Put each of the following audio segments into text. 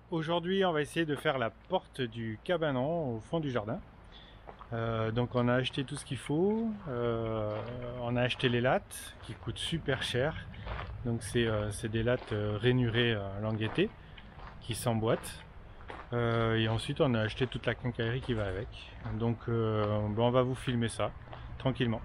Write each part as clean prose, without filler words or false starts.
Aujourd'hui, on va essayer de faire la porte du cabanon au fond du jardin. Donc on a acheté tout ce qu'il faut. On a acheté les lattes qui coûtent super cher. Donc c'est des lattes rainurées languettées qui s'emboîtent. Et ensuite on a acheté toute la quincaillerie qui va avec. Donc on va vous filmer ça tranquillement.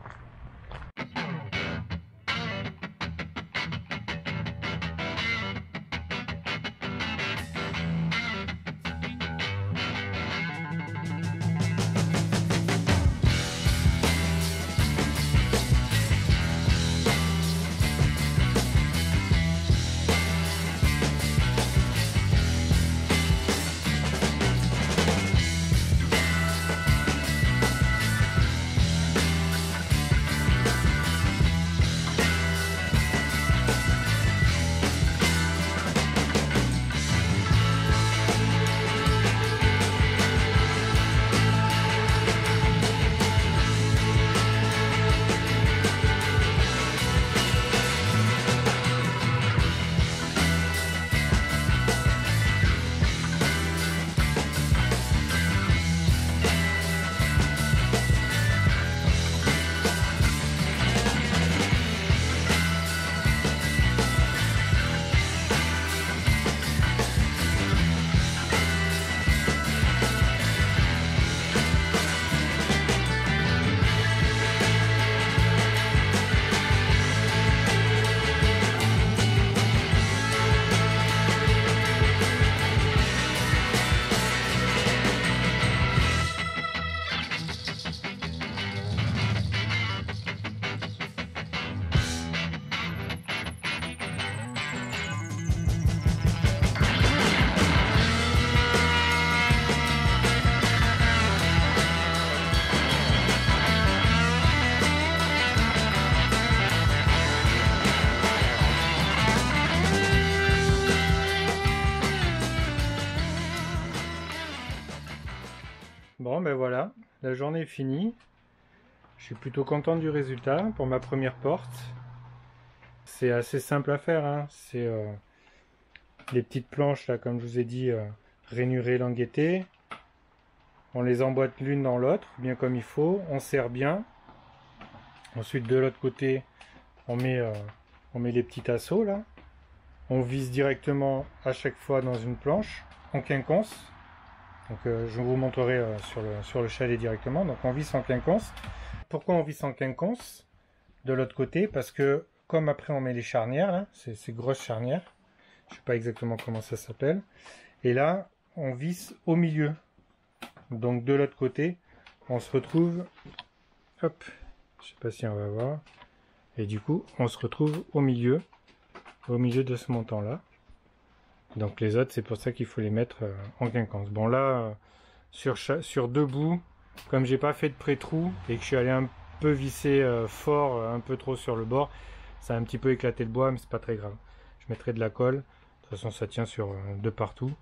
Bon ben voilà, la journée est finie. Je suis plutôt content du résultat pour ma première porte. C'est assez simple à faire, hein. C'est les petites planches là, comme je vous ai dit, rainurées, languettées. On les emboîte l'une dans l'autre, bien comme il faut. On serre bien. Ensuite de l'autre côté, on met les petits tasseaux là. On vise directement à chaque fois dans une planche en quinconce. Donc je vous montrerai sur le chalet directement. Donc on visse en quinconce. Pourquoi on visse en quinconce de l'autre côté? Parce que comme après on met les charnières, là, ces grosses charnières, je sais pas exactement comment ça s'appelle, et là on visse au milieu. Donc de l'autre côté, on se retrouve, hop, je sais pas si on va voir, et du coup on se retrouve au milieu de ce montant là. Donc les autres, c'est pour ça qu'il faut les mettre en quinconce. Bon là, sur deux bouts, comme j'ai pas fait de pré-trou et que je suis allé un peu visser fort, un peu trop sur le bord, ça a un petit peu éclaté le bois, mais c'est pas très grave. Je mettrai de la colle. De toute façon, ça tient sur de partout.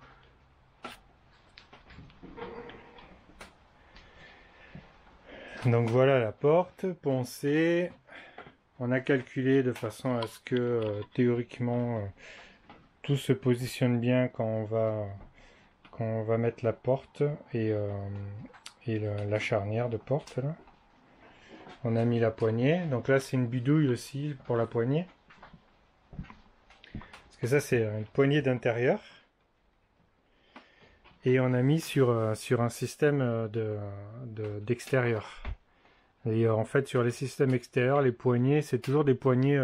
Donc voilà la porte poncée. On a calculé de façon à ce que théoriquement tout se positionne bien quand on va mettre la porte et la charnière de porte là. On a mis la poignée, donc là c'est une bidouille aussi pour la poignée, parce que ça c'est une poignée d'intérieur, et on a mis sur un système d'extérieur. Et en fait sur les systèmes extérieurs, les poignées c'est toujours des poignées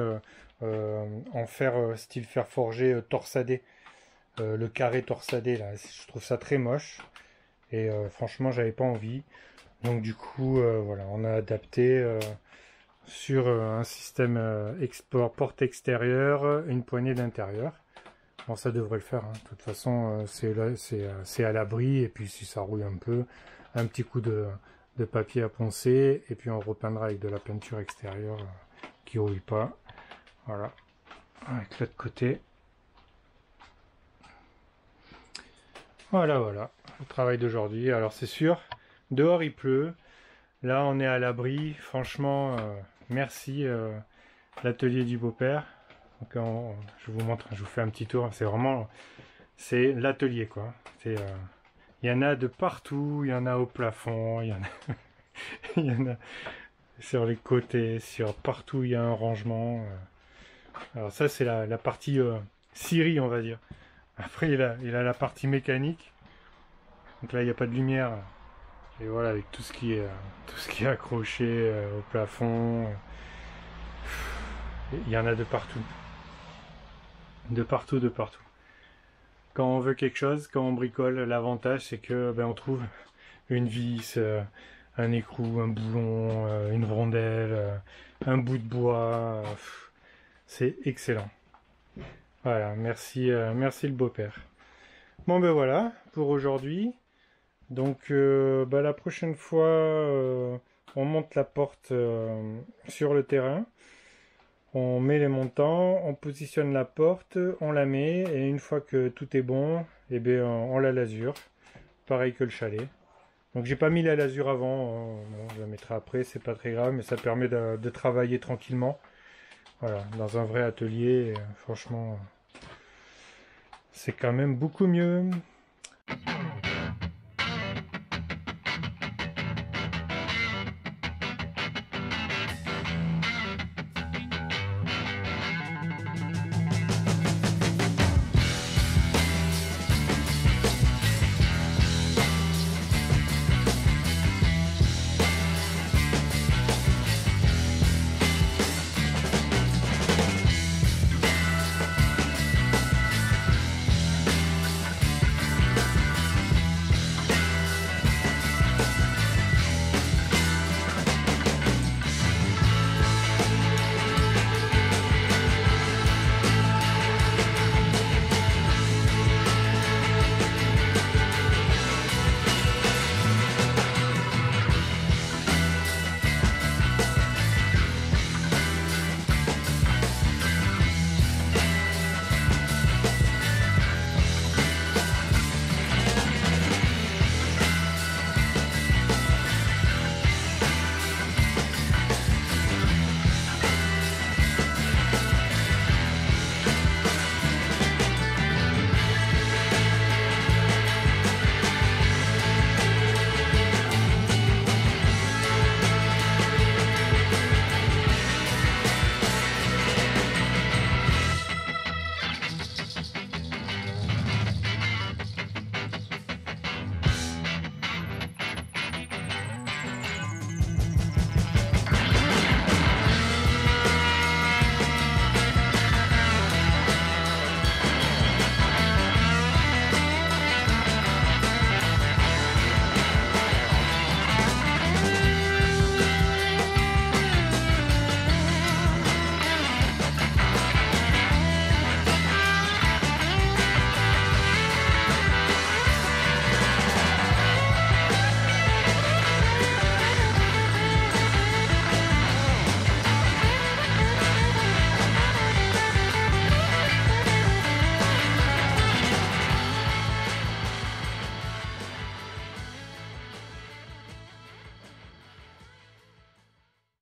en fer style fer forgé torsadé, le carré torsadé là, je trouve ça très moche, et franchement j'avais pas envie. Donc du coup, voilà, on a adapté sur un système export porte extérieure, une poignée d'intérieur. Bon, ça devrait le faire, hein. De toute façon, c'est à l'abri, et puis si ça rouille un peu, un petit coup de papier à poncer, et puis on repeindra avec de la peinture extérieure qui rouille pas. Voilà, avec l'autre côté. Voilà, voilà, le travail d'aujourd'hui. Alors c'est sûr, dehors il pleut, là on est à l'abri, franchement, merci l'atelier du beau-père. Donc je vous montre, je vous fais un petit tour, c'est vraiment c'est l'atelier, quoi. Il y en a de partout, il y en a au plafond, il y en a, il y en a sur les côtés, sur partout il y a un rangement. Alors ça c'est la partie scierie, on va dire. Après il a la partie mécanique. Donc là il n'y a pas de lumière. Et voilà, avec tout ce qui est accroché au plafond. Il y en a de partout. De partout, de partout. Quand on veut quelque chose, quand on bricole, l'avantage c'est que on trouve une vis, un écrou, un boulon, une rondelle, un bout de bois. C'est excellent. Voilà, merci, merci le beau-père. Bon ben voilà, pour aujourd'hui. Donc la prochaine fois, on monte la porte sur le terrain. On met les montants, on positionne la porte, on la met, et une fois que tout est bon, eh bien, on la lasure. Pareil que le chalet. Donc j'ai pas mis la lasure avant, bon, je la mettrai après, c'est pas très grave, mais ça permet de travailler tranquillement. Voilà, dans un vrai atelier, franchement, c'est quand même beaucoup mieux.